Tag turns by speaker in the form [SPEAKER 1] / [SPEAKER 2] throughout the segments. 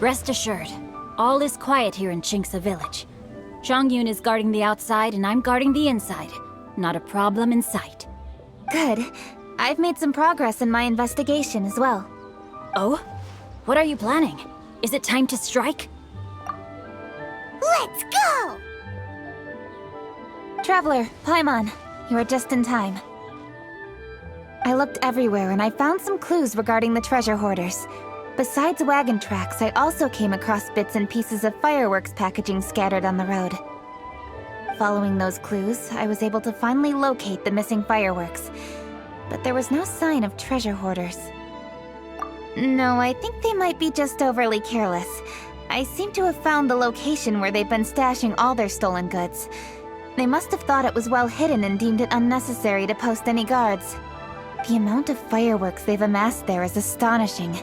[SPEAKER 1] Rest assured, all is quiet here in Chinksa village. Zhongyun is guarding the outside and I'm guarding the inside. Not a problem in sight.
[SPEAKER 2] Good. I've made some progress in my investigation as well.
[SPEAKER 1] Oh? What are you planning? Is it time to strike?
[SPEAKER 3] Let's go!
[SPEAKER 2] Traveler, Paimon, you are just in time. I looked everywhere and I found some clues regarding the treasure hoarders. Besides wagon tracks, I also came across bits and pieces of fireworks packaging scattered on the road. Following those clues, I was able to finally locate the missing fireworks. But there was no sign of treasure hoarders. No, I think they might be just overly careless. I seem to have found the location where they've been stashing all their stolen goods. They must have thought it was well hidden and deemed it unnecessary to post any guards. The amount of fireworks they've amassed there is astonishing.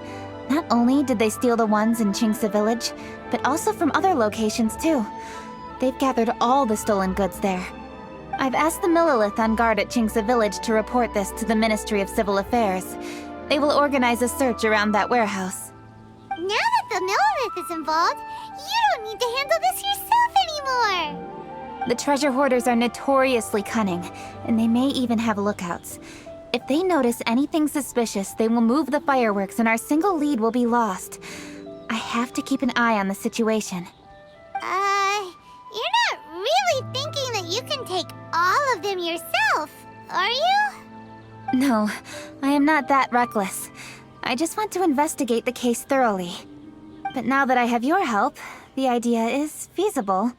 [SPEAKER 2] Not only did they steal the ones in Chinksa village, but also from other locations too. They've gathered all the stolen goods there. I've asked the Millilith on guard at Chinksa village to report this to the Ministry of Civil Affairs. They will organize a search around that warehouse.
[SPEAKER 3] Now that the Millilith is involved, you don't need to handle this yourself anymore!
[SPEAKER 2] The treasure hoarders are notoriously cunning, and they may even have lookouts. If they notice anything suspicious, they will move the fireworks and our single lead will be lost. I have to keep an eye on the situation.
[SPEAKER 3] You're not really thinking that you can take all of them yourself, are you?
[SPEAKER 2] No, I am not that reckless. I just want to investigate the case thoroughly. But now that I have your help, the idea is feasible.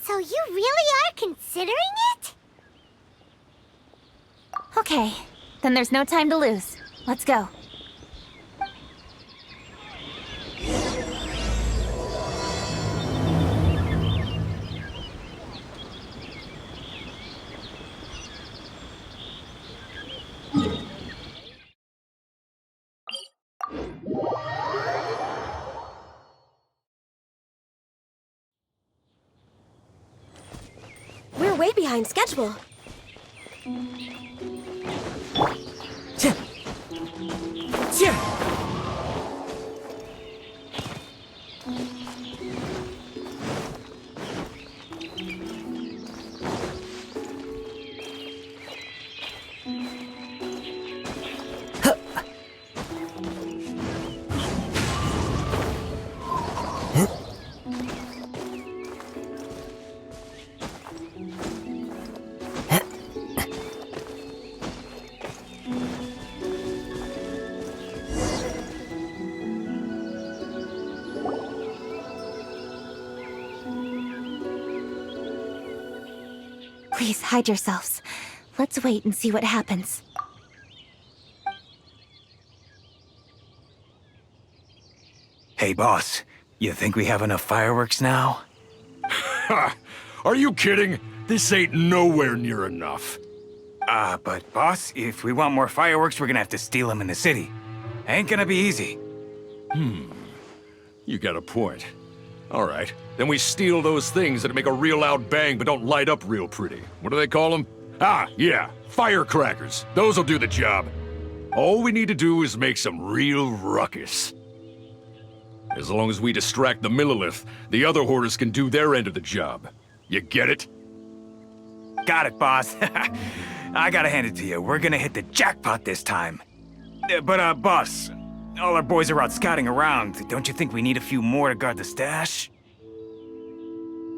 [SPEAKER 3] So you really are considering it?
[SPEAKER 2] Okay, then there's no time to lose. Let's go.
[SPEAKER 4] We're way behind schedule.
[SPEAKER 2] Please hide yourselves. Let's wait and see what happens.
[SPEAKER 5] Hey, boss. You think we have enough fireworks now?
[SPEAKER 6] Ha! Are you kidding? This ain't nowhere near enough.
[SPEAKER 5] But boss, if we want more fireworks, we're gonna have to steal them in the city. Ain't gonna be easy.
[SPEAKER 6] You got a point. All right, then we steal those things that make a real loud bang but don't light up real pretty. What do they call them? Ah, yeah, firecrackers. Those'll do the job. All we need to do is make some real ruckus. As long as we distract the Millilith, the other hoarders can do their end of the job. You get it?
[SPEAKER 5] Got it, boss. I gotta hand it to you. We're gonna hit the jackpot this time. But, boss, all our boys are out scouting around. Don't you think we need a few more to guard the stash?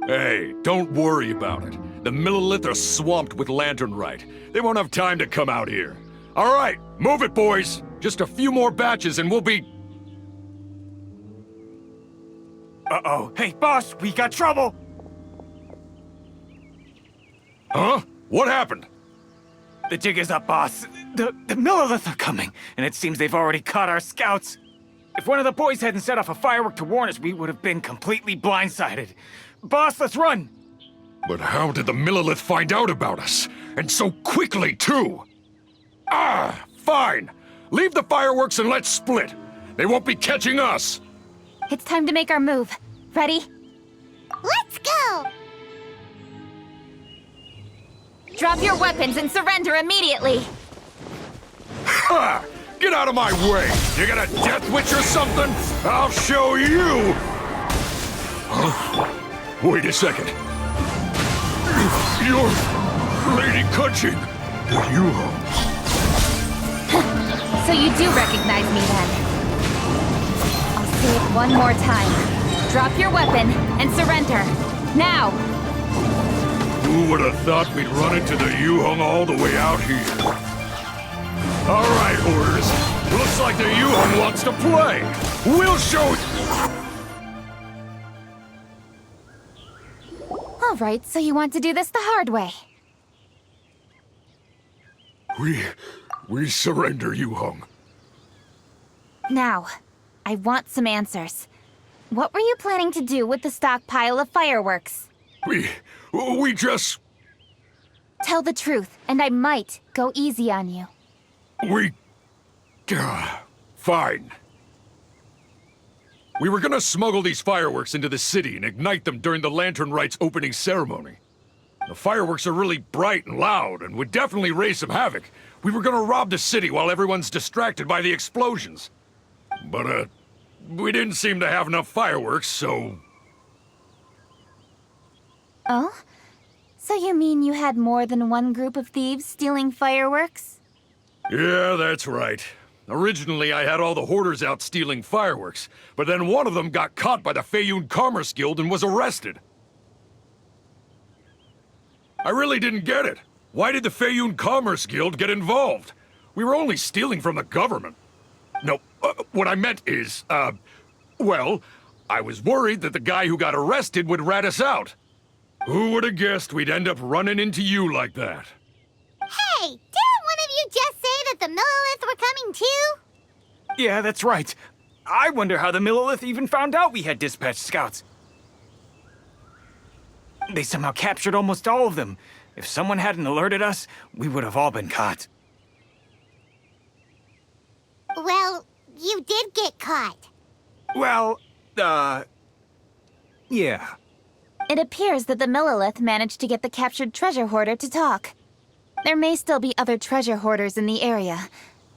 [SPEAKER 6] Hey, don't worry about it. The Millilith are swamped with lanternite. They won't have time to come out here. All right, move it, boys. Just a few more batches and we'll be...
[SPEAKER 5] Uh-oh. Hey, boss, we got trouble!
[SPEAKER 6] Huh? What happened?
[SPEAKER 5] The jig is up, boss. The Millilith are coming, and it seems they've already caught our scouts. If one of the boys hadn't set off a firework to warn us, we would have been completely blindsided. Boss, let's run!
[SPEAKER 6] But how did the Millilith find out about us? And so quickly, too? Ah, fine. Leave the fireworks and let's split. They won't be catching us.
[SPEAKER 2] It's time to make our move. Ready?
[SPEAKER 3] Let's go!
[SPEAKER 2] Drop your weapons and surrender immediately!
[SPEAKER 6] Ha! Get out of my way! You got a death witch or something? I'll show you! Huh? Wait a second. You're Lady Kutching. You...
[SPEAKER 2] So you do recognize me then? I'll say it one more time. Drop your weapon and surrender. Now!
[SPEAKER 6] Who would have thought we'd run into the Yuhong all the way out here? All right, Hoarders. Looks like the Yuhong wants to play. We'll show you.
[SPEAKER 2] All right, so you want to do this the hard way.
[SPEAKER 6] We surrender, Yuhong.
[SPEAKER 2] Now, I want some answers. What were you planning to do with the stockpile of fireworks?
[SPEAKER 6] We just...
[SPEAKER 2] Tell the truth, and I might go easy on you.
[SPEAKER 6] Fine. We were gonna smuggle these fireworks into the city and ignite them during the Lantern Rite's opening ceremony. The fireworks are really bright and loud and would definitely raise some havoc. We were gonna rob the city while everyone's distracted by the explosions. But, we didn't seem to have enough fireworks, so...
[SPEAKER 2] Oh? So you mean you had more than one group of thieves stealing fireworks?
[SPEAKER 6] Yeah, that's right. Originally, I had all the hoarders out stealing fireworks, but then one of them got caught by the Feiyun Commerce Guild and was arrested. I really didn't get it. Why did the Feiyun Commerce Guild get involved? We were only stealing from the government. No, what I meant is, well, I was worried that the guy who got arrested would rat us out. Who would have guessed we'd end up running into you like that?
[SPEAKER 3] Hey, didn't one of you just say that the Millilith were coming too?
[SPEAKER 5] Yeah, that's right. I wonder how the Millilith even found out we had dispatched scouts. They somehow captured almost all of them. If someone hadn't alerted us, we would have all been caught.
[SPEAKER 3] Well, you did get caught.
[SPEAKER 5] Well, yeah.
[SPEAKER 2] It appears that the Millilith managed to get the captured treasure hoarder to talk. There may still be other treasure hoarders in the area.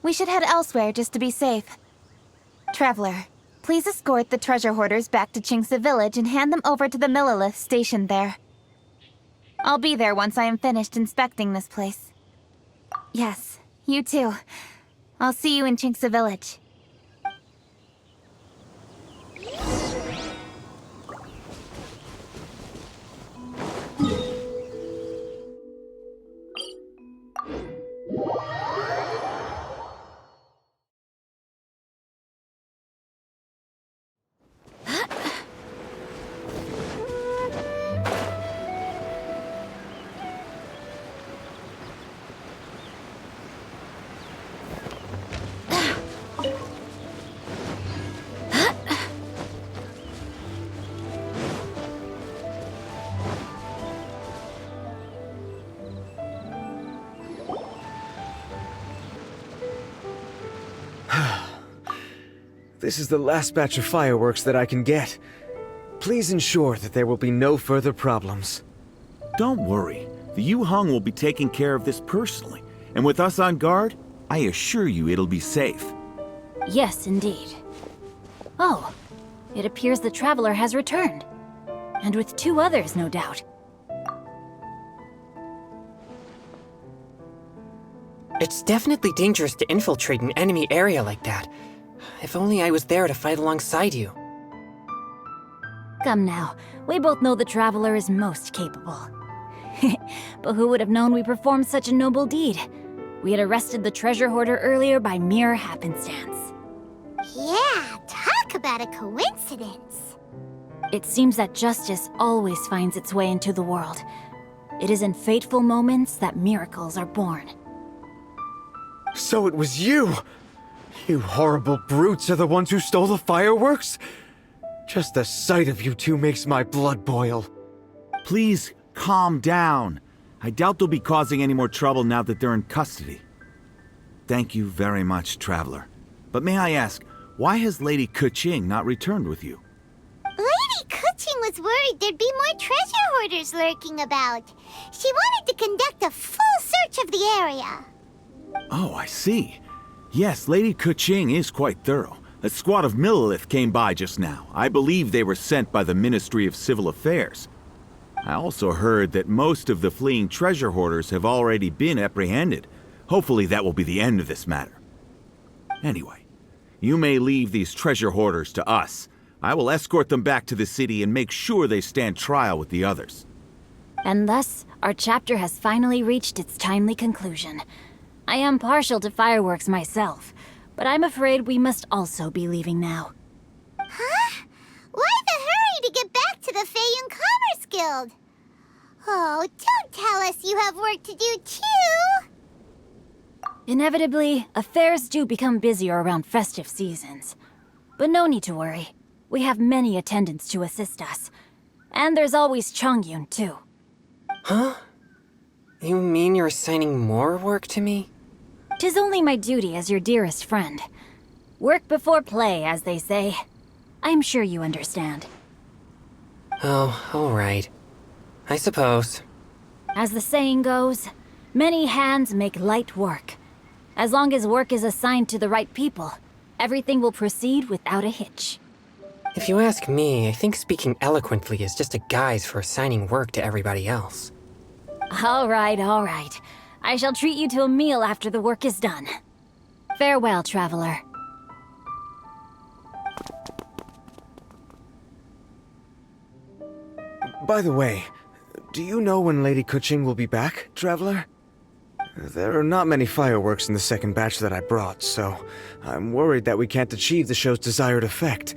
[SPEAKER 2] We should head elsewhere just to be safe. Traveler, please escort the treasure hoarders back to Chingsa Village and hand them over to the Millilith stationed there. I'll be there once I am finished inspecting this place. Yes, you too. I'll see you in Chingsa Village.
[SPEAKER 4] This is the last batch of fireworks that I can get. Please ensure that there will be no further problems.
[SPEAKER 7] Don't worry. The Yuhong will be taking care of this personally. And with us on guard, I assure you it'll be safe.
[SPEAKER 1] Yes, indeed. Oh, it appears the Traveler has returned. And with 2 others, no doubt.
[SPEAKER 8] It's definitely dangerous to infiltrate an enemy area like that. If only I was there to fight alongside you.
[SPEAKER 1] Come now, we both know the Traveler is most capable. But who would have known we performed such a noble deed? We had arrested the treasure hoarder earlier by mere happenstance.
[SPEAKER 3] Yeah, talk about a coincidence.
[SPEAKER 1] It seems that justice always finds its way into the world. It is in fateful moments that miracles are born.
[SPEAKER 4] So it was you! You horrible brutes are the ones who stole the fireworks? Just the sight of you two makes my blood boil.
[SPEAKER 7] Please, calm down. I doubt they'll be causing any more trouble now that they're in custody. Thank you very much, Traveler. But may I ask, why has Lady Kutching not returned with you?
[SPEAKER 3] Lady Kutching was worried there'd be more treasure hoarders lurking about. She wanted to conduct a full search of the area.
[SPEAKER 7] Oh, I see. Yes, Lady Kuching is quite thorough. A squad of Millilith came by just now. I believe they were sent by the Ministry of Civil Affairs. I also heard that most of the fleeing treasure hoarders have already been apprehended. Hopefully that will be the end of this matter. Anyway, you may leave these treasure hoarders to us. I will escort them back to the city and make sure they stand trial with the others.
[SPEAKER 1] And thus, our chapter has finally reached its timely conclusion. I am partial to fireworks myself, but I'm afraid we must also be leaving now.
[SPEAKER 3] Huh? Why the hurry to get back to the Feiyun Commerce Guild? Oh, don't tell us you have work to do too!
[SPEAKER 1] Inevitably, affairs do become busier around festive seasons. But no need to worry. We have many attendants to assist us. And there's always Chongyun, too.
[SPEAKER 8] Huh? You mean you're assigning more work to me?
[SPEAKER 1] 'Tis only my duty as your dearest friend. Work before play, as they say. I'm sure you understand.
[SPEAKER 8] Oh, alright. I suppose.
[SPEAKER 1] As the saying goes, many hands make light work. As long as work is assigned to the right people, everything will proceed without a hitch.
[SPEAKER 8] If you ask me, I think speaking eloquently is just a guise for assigning work to everybody else.
[SPEAKER 1] All right, all right. I shall treat you to a meal after the work is done. Farewell, traveler.
[SPEAKER 4] By the way, do you know when Lady Kuching will be back, traveler? There are not many fireworks in the second batch that I brought, so I'm worried that we can't achieve the show's desired effect.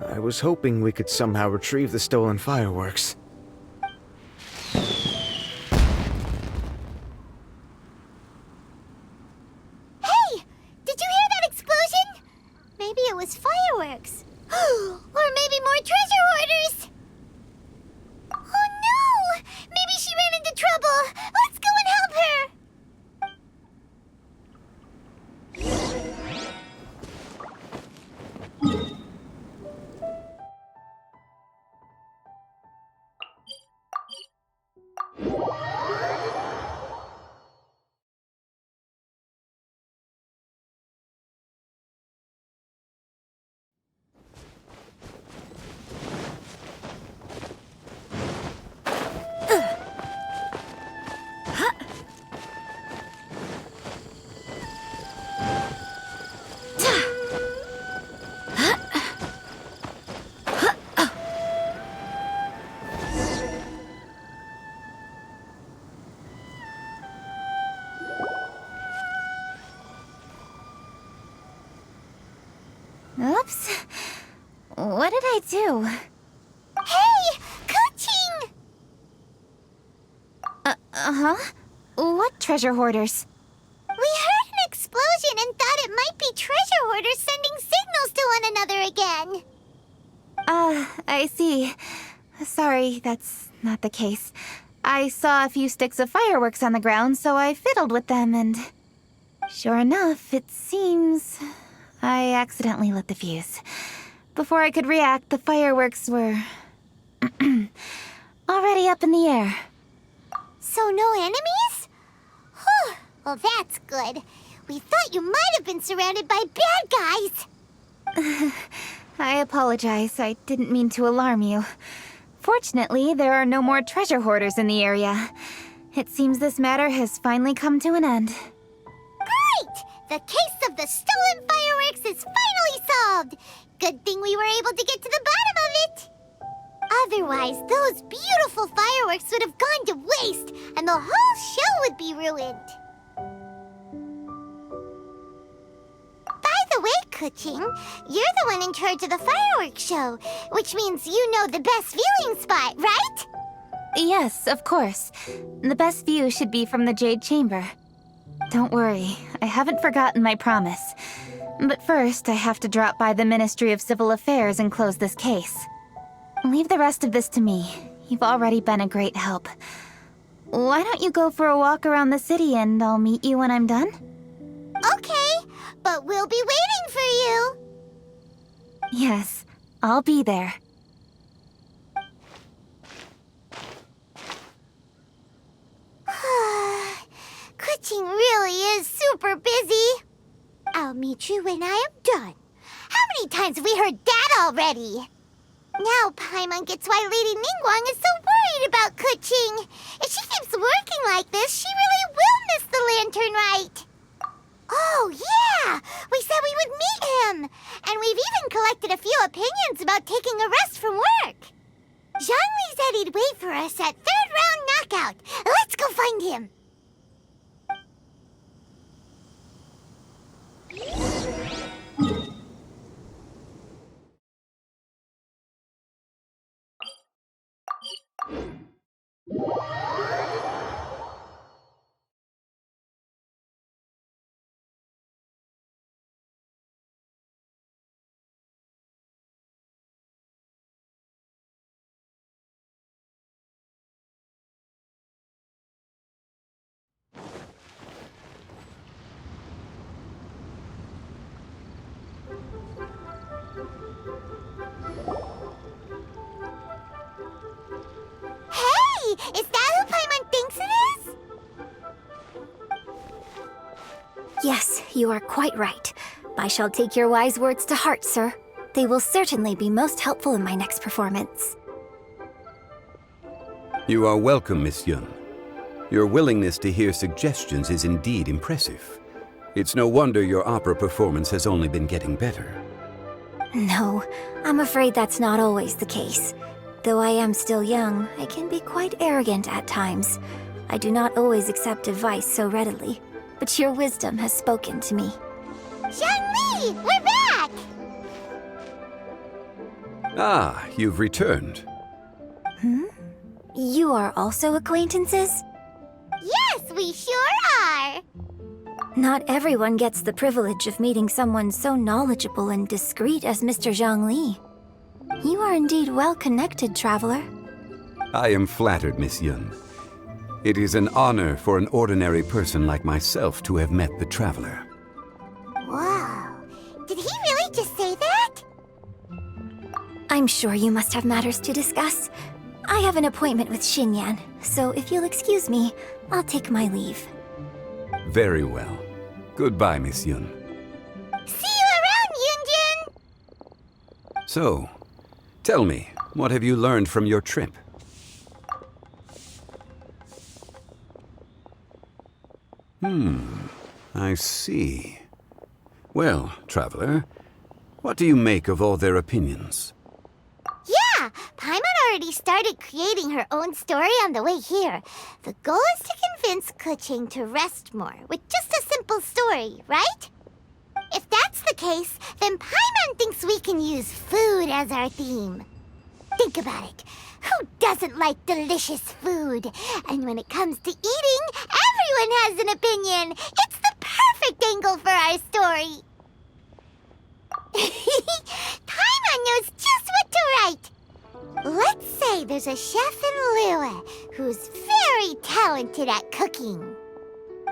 [SPEAKER 4] I was hoping we could somehow retrieve the stolen fireworks.
[SPEAKER 3] Hey! Did you hear that explosion? Maybe it was fireworks. Or maybe more treasure hoarders! Oh no! Maybe she ran into trouble! Let's go and help her!
[SPEAKER 2] Oops. What did I do?
[SPEAKER 3] Hey! Kuching!
[SPEAKER 2] Uh-huh. What treasure hoarders?
[SPEAKER 3] We heard an explosion and thought it might be treasure hoarders sending signals to one another again.
[SPEAKER 2] I see. Sorry, that's not the case. I saw a few sticks of fireworks on the ground, so I fiddled with them and... Sure enough, it seems... I accidentally lit the fuse. Before I could react, the fireworks were... already up in the air.
[SPEAKER 3] So no enemies? Whew. Well, that's good. We thought you might have been surrounded by bad guys.
[SPEAKER 2] I apologize. I didn't mean to alarm you. Fortunately, there are no more treasure hoarders in the area. It seems this matter has finally come to an end.
[SPEAKER 3] Great! The case of the stolen fireworks is finally solved! Good thing we were able to get to the bottom of it! Otherwise, those beautiful fireworks would have gone to waste, and the whole show would be ruined. By the way, Kuching, you're the one in charge of the fireworks show, which means you know the best viewing spot, right?
[SPEAKER 2] Yes, of course. The best view should be from the Jade Chamber. Don't worry, I haven't forgotten my promise. But first, I have to drop by the Ministry of Civil Affairs and close this case. Leave the rest of this to me. You've already been a great help. Why don't you go for a walk around the city and I'll meet you when I'm done?
[SPEAKER 3] Okay, but we'll be waiting for you.
[SPEAKER 2] Yes, I'll be there.
[SPEAKER 3] Kuching really is super busy. meet you when I am done. How many times have we heard that already? Now Paimon gets why Lady Ningguang is so worried about Kuching. If she keeps working like this, she really will miss the lantern rite. Oh, yeah! We said we would meet him! And we've even collected a few opinions about taking a rest from work. Zhongli said he'd wait for us at third round knockout. Let's go find him. Is that who Paimon thinks it is?
[SPEAKER 9] Yes, you are quite right. I shall take your wise words to heart, sir. They will certainly be most helpful in my next performance.
[SPEAKER 10] You are welcome, Miss Yun. Your willingness to hear suggestions is indeed impressive. It's no wonder your opera performance has only been getting better.
[SPEAKER 9] No, I'm afraid that's not always the case. Though I am still young, I can be quite arrogant at times. I do not always accept advice so readily, but your wisdom has spoken to me.
[SPEAKER 3] Zhongli, we're back!
[SPEAKER 10] Ah, you've returned.
[SPEAKER 9] You are also acquaintances?
[SPEAKER 3] Yes, we sure are!
[SPEAKER 9] Not everyone gets the privilege of meeting someone so knowledgeable and discreet as Mr. Zhongli. You are indeed well connected, traveler.
[SPEAKER 10] I am flattered, Miss Yun. It is an honor for an ordinary person like myself to have met the traveler.
[SPEAKER 3] Wow. Did he really just say that?
[SPEAKER 9] I'm sure you must have matters to discuss. I have an appointment with Xinyan, so if you'll excuse me, I'll take my leave.
[SPEAKER 10] Very well. Goodbye, Miss Yun.
[SPEAKER 3] See you around, Yunjin!
[SPEAKER 10] So, tell me, what have you learned from your trip? I see. Well, traveler, what do you make of all their opinions?
[SPEAKER 3] Yeah, Paimon already started creating her own story on the way here. The goal is to convince Kuching to rest more with just a simple story, right? If that's the case, then Paimon thinks we can use food as our theme. Think about it. Who doesn't like delicious food? And when it comes to eating, everyone has an opinion. It's the perfect angle for our story. Paimon knows just what to write. Let's say there's a chef in Liyue who's very talented at cooking.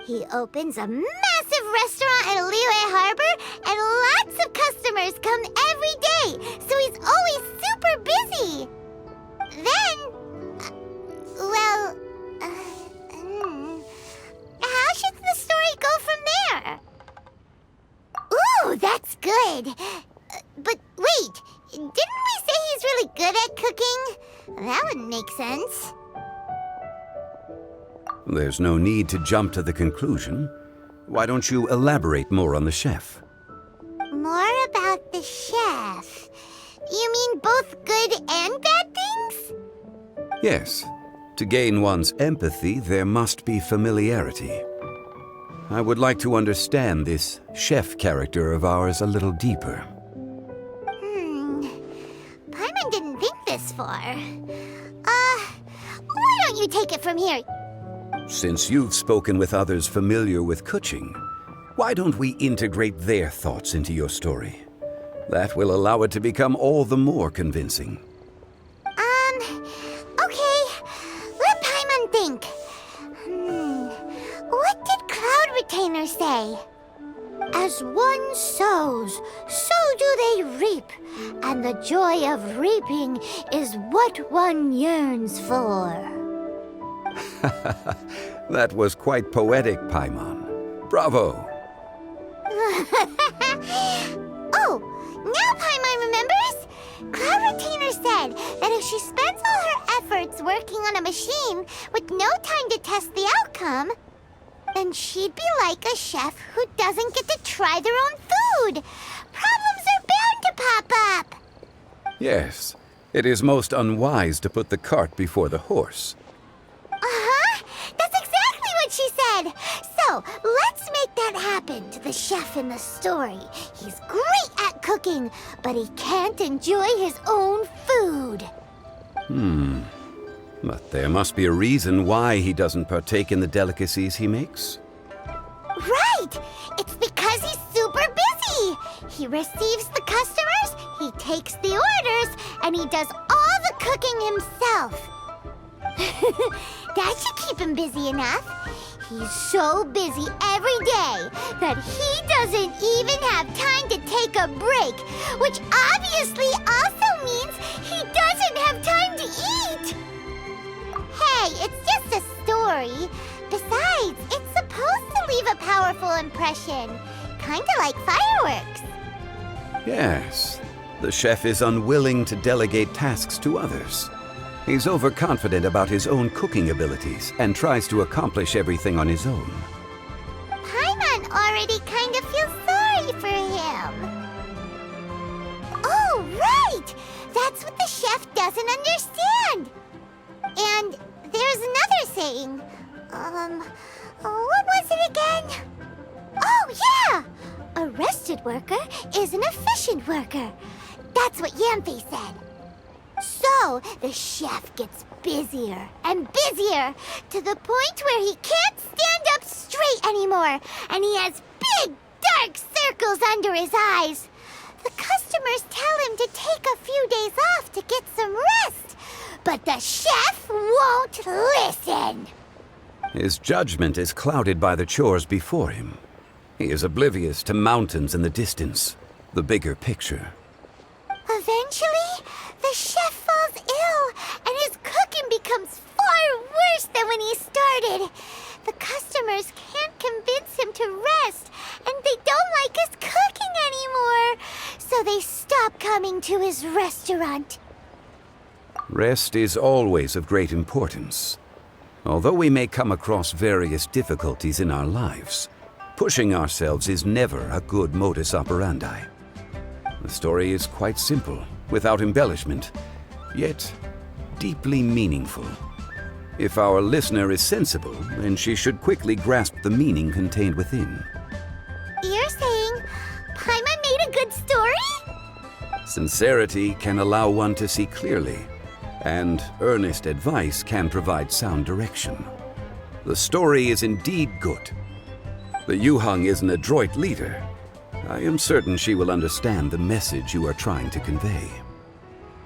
[SPEAKER 3] He opens a massive restaurant at Liyue Harbor, and lots of customers come every day, so he's always super busy. Then, how should the story go from there? Ooh, that's good. But wait, didn't we say he's really good at cooking? That wouldn't make sense.
[SPEAKER 10] There's no need to jump to the conclusion. Why don't you elaborate more on the chef?
[SPEAKER 3] More about the chef. You mean both good and bad things?
[SPEAKER 10] Yes. To gain one's empathy, there must be familiarity. I would like to understand this chef character of ours a little deeper.
[SPEAKER 3] Paimon didn't think this far. Why don't you take it from here?
[SPEAKER 10] Since you've spoken with others familiar with Kuching, why don't we integrate their thoughts into your story? That will allow it to become all the more convincing.
[SPEAKER 3] Okay. Let Paimon think. What did Cloud Retainer say? As one sows, so do they reap. And the joy of reaping is what one yearns for.
[SPEAKER 10] That was quite poetic, Paimon. Bravo!
[SPEAKER 3] if she spends all her efforts working on a machine with no time to test the outcome, then she'd be like a chef who doesn't get to try their own food. Problems are bound to pop up.
[SPEAKER 10] Yes, it is most unwise to put the cart before the horse.
[SPEAKER 3] Uh-huh. That's exactly what she said. So, let's make that happen to the chef in the story. He's great at cooking, but he can't enjoy his own food.
[SPEAKER 10] But there must be a reason why he doesn't partake in the delicacies he makes.
[SPEAKER 3] Right! It's because he's super busy. He receives the customers, he takes the orders, and he does all the cooking himself. That should keep him busy enough. He's so busy every day that he doesn't even have time to take a break, which obviously also means he doesn't have time to eat. Hey, it's just a story. Besides, it's supposed to leave a powerful impression. Kinda like fireworks.
[SPEAKER 10] Yes, the chef is unwilling to delegate tasks to others. He's overconfident about his own cooking abilities and tries to accomplish everything on his own.
[SPEAKER 3] Paimon already kind of feels sorry for him. Oh, right! That's what the chef doesn't understand. And there's another saying. What was it again? Oh, yeah! A rested worker is an efficient worker. That's what Yamfe said. So, the chef gets busier and busier to the point where he can't stand up straight anymore, and he has big, dark circles under his eyes. The customers tell him to take a few days off to get some rest, but the chef won't listen.
[SPEAKER 10] His judgment is clouded by the chores before him. He is oblivious to mountains in the distance, the bigger picture.
[SPEAKER 3] Eventually, the chef falls ill, and his cooking becomes far worse than when he started. The customers can't convince him to rest, and they don't like his cooking anymore, so they stop coming to his restaurant.
[SPEAKER 10] Rest is always of great importance. Although we may come across various difficulties in our lives, pushing ourselves is never a good modus operandi. The story is quite simple, without embellishment, yet deeply meaningful. If our listener is sensible, then she should quickly grasp the meaning contained within.
[SPEAKER 3] You're saying Paimon made a good story?
[SPEAKER 10] Sincerity can allow one to see clearly, and earnest advice can provide sound direction. The story is indeed good. The Yuhang is an adroit leader. I am certain she will understand the message you are trying to convey.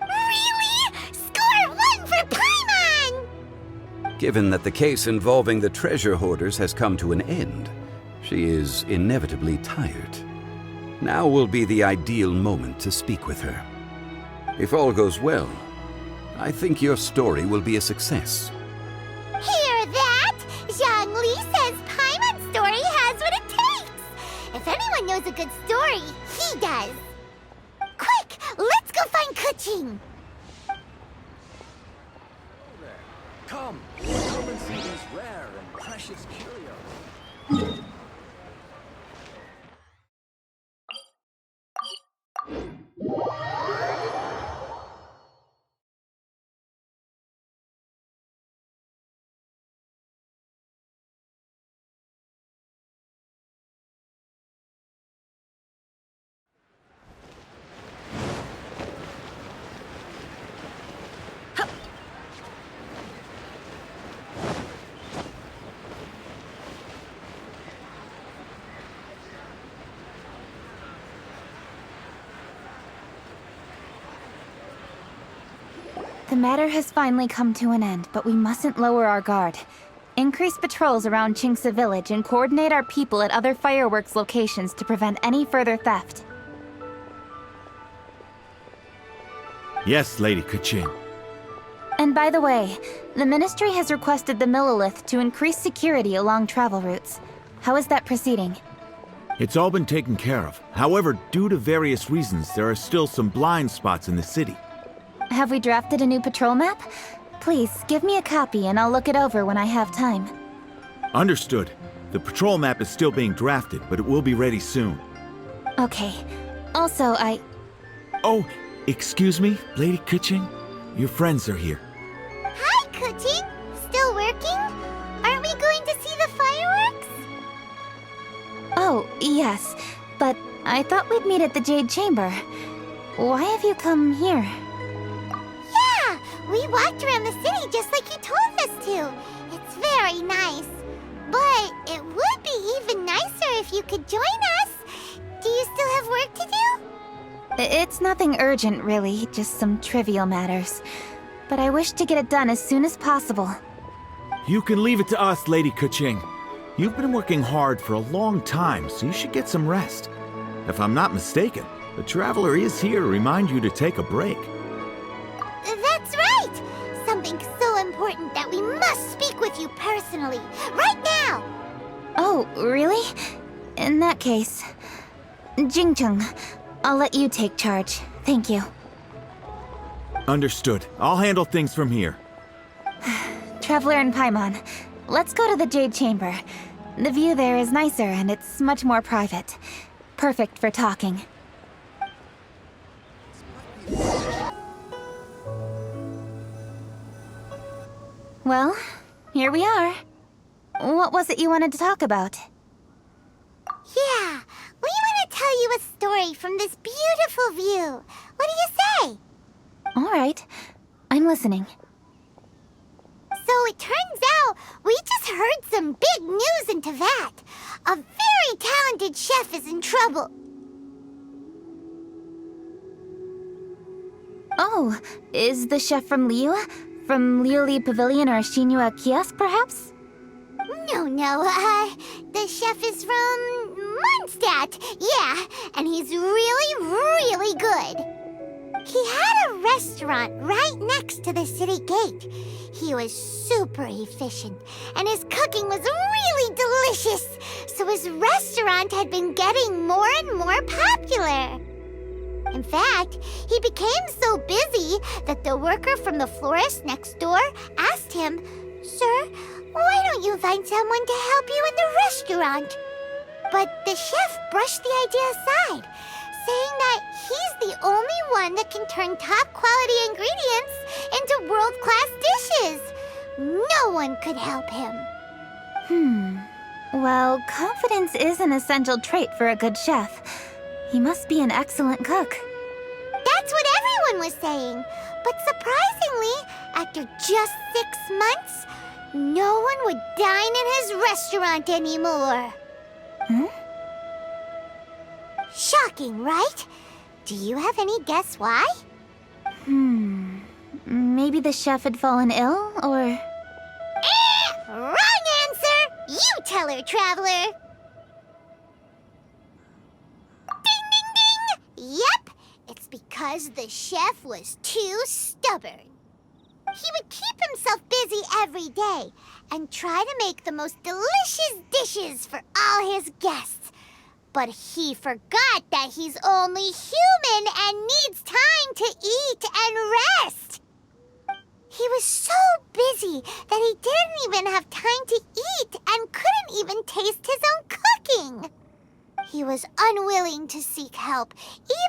[SPEAKER 3] Really? Score 1 for Paimon!
[SPEAKER 10] Given that the case involving the treasure hoarders has come to an end, she is inevitably tired. Now will be the ideal moment to speak with her. If all goes well, I think your story will be a success.
[SPEAKER 3] Hear that? Zhang Li says Paimon's story has what it takes. If anyone knows a good story, he does. Quick, let's go find Kuching.
[SPEAKER 11] Come and see these rare and precious curios.
[SPEAKER 2] The matter has finally come to an end, but we mustn't lower our guard. Increase patrols around Qingce village and coordinate our people at other fireworks locations to prevent any further theft.
[SPEAKER 7] Yes, Lady Kuching.
[SPEAKER 2] And by the way, the Ministry has requested the Millilith to increase security along travel routes. How is that proceeding?
[SPEAKER 7] It's all been taken care of. However, due to various reasons, there are still some blind spots in the city.
[SPEAKER 2] Have we drafted a new patrol map? Please, give me a copy and I'll look it over when I have time.
[SPEAKER 7] Understood. The patrol map is still being drafted, but it will be ready soon.
[SPEAKER 2] Okay. Also,
[SPEAKER 7] Oh, excuse me, Lady Kuching? Your friends are here.
[SPEAKER 3] Hi, Kuching! Still working? Aren't we going to see the fireworks?
[SPEAKER 2] Oh, yes. But I thought we'd meet at the Jade Chamber. Why have you come here?
[SPEAKER 3] Yeah! We walked around the city just like you told us to. It's very nice. But it would be even nicer if you could join us. Do you still have work to do?
[SPEAKER 2] It's nothing urgent, really. Just some trivial matters. But I wish to get it done as soon as possible.
[SPEAKER 7] You can leave it to us, Lady Kuching. You've been working hard for a long time, so you should get some rest. If I'm not mistaken, the Traveler is here to remind you to take a break.
[SPEAKER 3] That's right! Something so important that we must speak with you personally. Right now!
[SPEAKER 2] Oh, really? In that case... Jingcheng, I'll let you take charge. Thank you.
[SPEAKER 7] Understood. I'll handle things from here.
[SPEAKER 2] Traveler and Paimon, let's go to the Jade Chamber. The view there is nicer and it's much more private. Perfect for talking. Well, here we are. What was it you wanted to talk about?
[SPEAKER 3] Yeah, we want to tell you a story from this beautiful view. What do you say?
[SPEAKER 2] All right, I'm listening.
[SPEAKER 3] So it turns out we just heard some big news in Teyvat. A very talented chef is in trouble.
[SPEAKER 2] Oh, is the chef from Liyue? From Liuli Pavilion or Shinua Kiosk, perhaps?
[SPEAKER 3] No, the chef is from Mondstadt. Yeah, and he's really good. He had a restaurant right next to the city gate. He was super efficient, and his cooking was really delicious. So his restaurant had been getting more and more popular. In fact, he became so busy that the worker from the florist next door asked him, "Sir, why don't you find someone to help you in the restaurant?" But the chef brushed the idea aside, saying that he's the only one that can turn top-quality ingredients into world-class dishes. No one could help him.
[SPEAKER 2] Well, confidence is an essential trait for a good chef. He must be an excellent cook.
[SPEAKER 3] That's what everyone was saying. But surprisingly, after just 6 months, no one would dine in his restaurant anymore. Shocking, right? Do you have any guess why?
[SPEAKER 2] Maybe the chef had fallen ill, or...
[SPEAKER 3] Wrong answer! You tell her, Traveler! Ding, ding, ding! Yep, it's because the chef was too stubborn. He would keep himself busy every day and try to make the most delicious dishes for all his guests. But he forgot that he's only human and needs time to eat and rest. He was so busy that he didn't even have time to eat and couldn't even taste his own cooking. He was unwilling to seek help,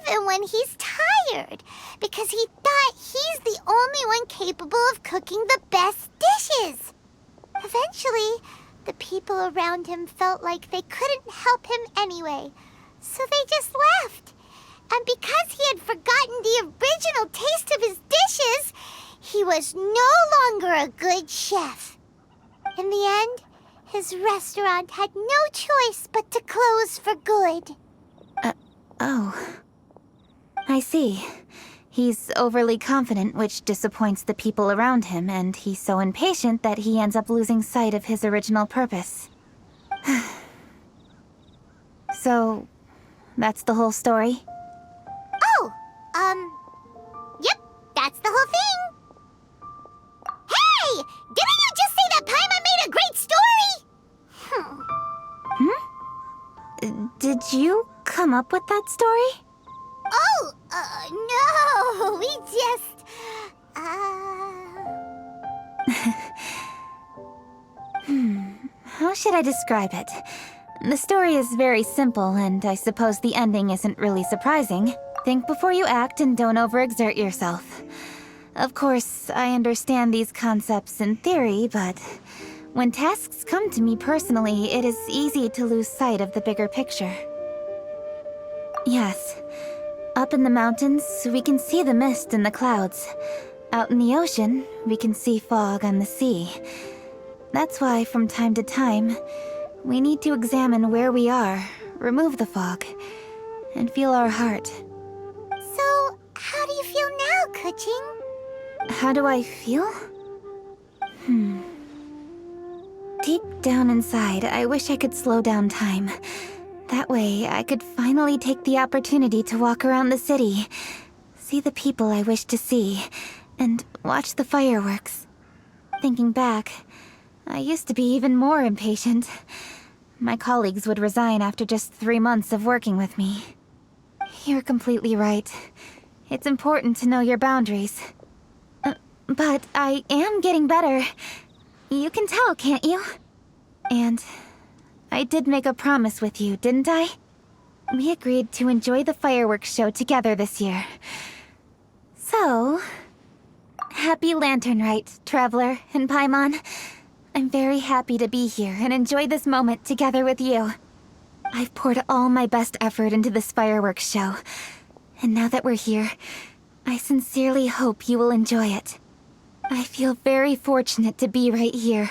[SPEAKER 3] even when he's tired, because he thought he's the only one capable of cooking the best dishes. Eventually, the people around him felt like they couldn't help him anyway, so they just left. And because he had forgotten the original taste of his dishes, he was no longer a good chef. In the end, his restaurant had no choice but to close for good.
[SPEAKER 2] Oh. I see. He's overly confident, which disappoints the people around him, and he's so impatient that he ends up losing sight of his original purpose. So, that's the whole story?
[SPEAKER 3] Oh, yep, that's the whole thing. Hey! Didn't you just say that Paimon made a great story?
[SPEAKER 2] Did you come up with that story?
[SPEAKER 3] Oh, no, we just
[SPEAKER 2] how should I describe it? The story is very simple, and I suppose the ending isn't really surprising. Think before you act and don't overexert yourself. Of course, I understand these concepts in theory, but when tasks come to me personally, it is easy to lose sight of the bigger picture. Yes. Up in the mountains, we can see the mist in the clouds. Out in the ocean, we can see fog on the sea. That's why, from time to time, we need to examine where we are, remove the fog, and feel our heart.
[SPEAKER 3] So, how do you feel now, Kuching?
[SPEAKER 2] How do I feel? Deep down inside, I wish I could slow down time. That way, I could finally take the opportunity to walk around the city, see the people I wish to see, and watch the fireworks. Thinking back, I used to be even more impatient. My colleagues would resign after just 3 months of working with me. You're completely right. It's important to know your boundaries. But I am getting better. You can tell, can't you? And I did make a promise with you, didn't I? We agreed to enjoy the fireworks show together this year. So, happy Lantern Rite, Traveler and Paimon. I'm very happy to be here and enjoy this moment together with you. I've poured all my best effort into this fireworks show. And now that we're here, I sincerely hope you will enjoy it. I feel very fortunate to be right here,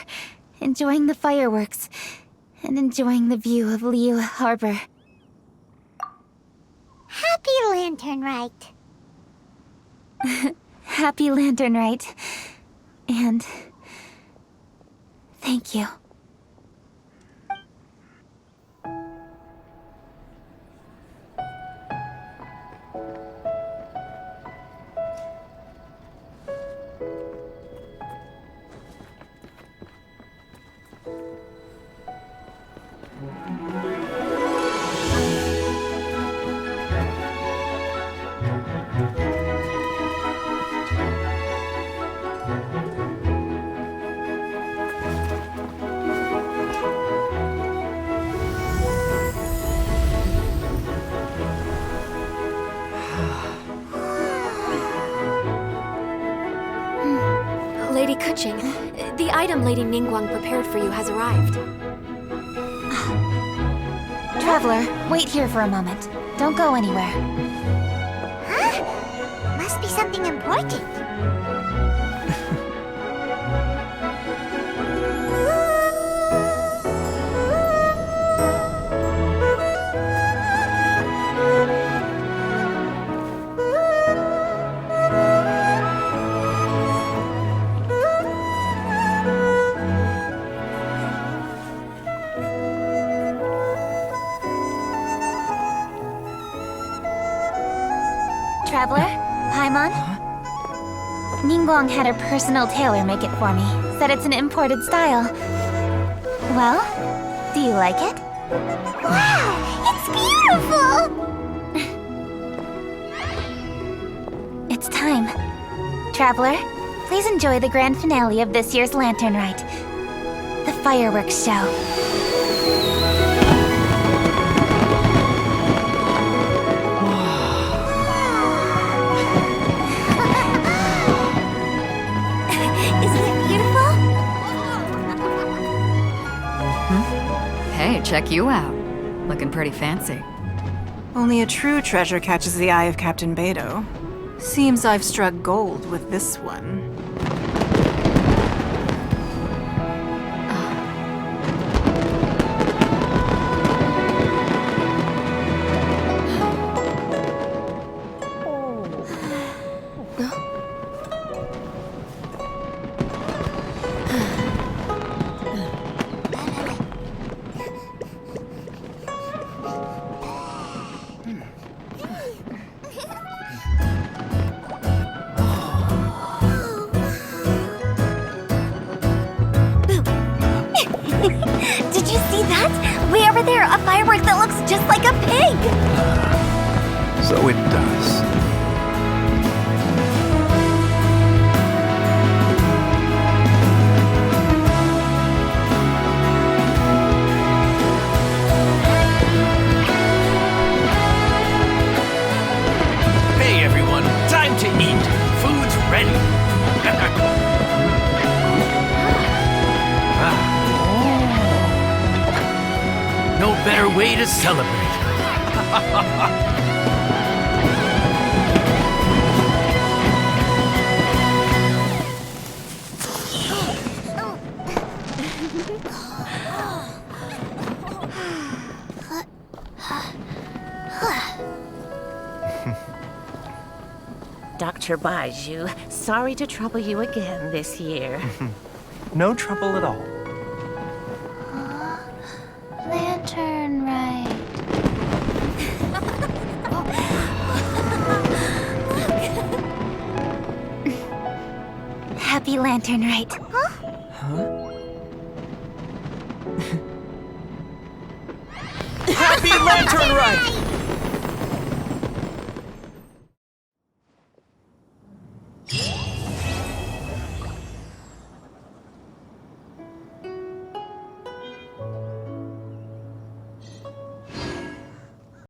[SPEAKER 2] enjoying the fireworks, and enjoying the view of Liyue Harbor.
[SPEAKER 3] Happy Lantern Rite.
[SPEAKER 2] Happy Lantern Rite. And thank you.
[SPEAKER 9] Lady Kuching, the item Lady Ningguang prepared for you has arrived.
[SPEAKER 2] Traveler, wait here for a moment. Don't go anywhere.
[SPEAKER 3] Huh? Must be something important.
[SPEAKER 2] Traveler? Paimon? Ningguang had her personal tailor make it for me. Said it's an imported style. Well, do you like it?
[SPEAKER 3] Wow! It's beautiful!
[SPEAKER 2] It's time. Traveler, please enjoy the grand finale of this year's Lantern Rite. The fireworks show.
[SPEAKER 12] Hey, check you out. Looking pretty fancy.
[SPEAKER 13] Only a true treasure catches the eye of Captain Beidou. Seems I've struck gold with this one.
[SPEAKER 3] Did you see that? Way over there, a firework that looks just like a pig!
[SPEAKER 10] So it does.
[SPEAKER 14] better way to celebrate.
[SPEAKER 15] Dr. Baiju, sorry to trouble you again this year.
[SPEAKER 16] No trouble at all.
[SPEAKER 3] Lantern right.
[SPEAKER 2] Happy Lantern Rite.
[SPEAKER 16] Happy Lantern Rite!